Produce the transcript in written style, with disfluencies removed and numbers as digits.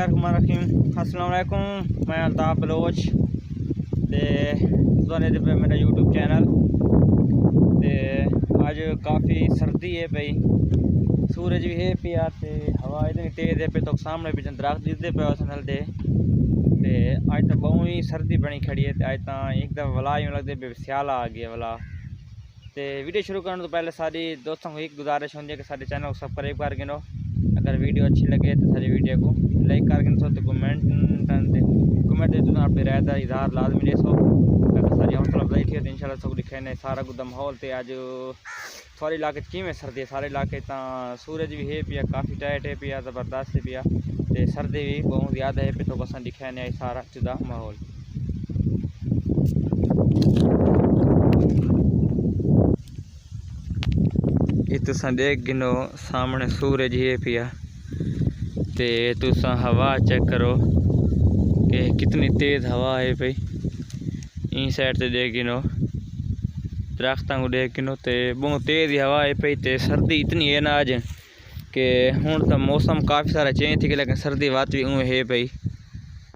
बिस्मिल्लाहिर्रहमानिर्रहीम। अस्सलाम वालेकुम। मैं अल्ताफ़ बलोच ते पे मेरा यूट्यूब चैनल ते अज काफ़ी सर्दी है पई, सूरज भी है पिया ते हवा इतनी तेज़ है पे तो सामने पिछले दरख्त दिखते पे हलते ते अज तो बहुत ही सर्दी बनी खड़ी है। अज तो एकदम वला यूँ लगते पे स्याला आ गया वला। तो वीडियो शुरू करने तो पहले सारी दोस्तों को एक गुजारिश होती है कि सारे चैनल को सब्सक्राइब कर गिनो। अगर वीडियो अच्छी लगे तो सारी वीडियो को लाइक कर गिनो तो कमेंट दे तो अपनी राय का इजहार लाजमी दे सो। अगर सारी हौसला अफजाई थी तो इंशाल्लाह सब लिखे ने सारा गुदा माहौल तो अज सारे इलाके किमें सर्दी है। सारे इलाके तो सूरज भी है पिया, काफ़ी टाइट है पिया, ज़बरदस्त है पिया, तो सर्दी भी बहुत ज़्यादा है पे तो अस लिखा ने सारा जुदा माहौल। ये तुसा देख गिनो सामने सूरज है पिया, ते तुसा हवा चेक करो कि कितनी तेज़ हवा है भाई। इन साइड से देख गिनो दरख्तों को देख गिनो तो बहुत तेज़ हवा है पई। तो सर्दी इतनी है ना अज कि हूँ तो मौसम काफ़ी सारा चेंज थी, लेकिन सर्दी बात भी उं है पई।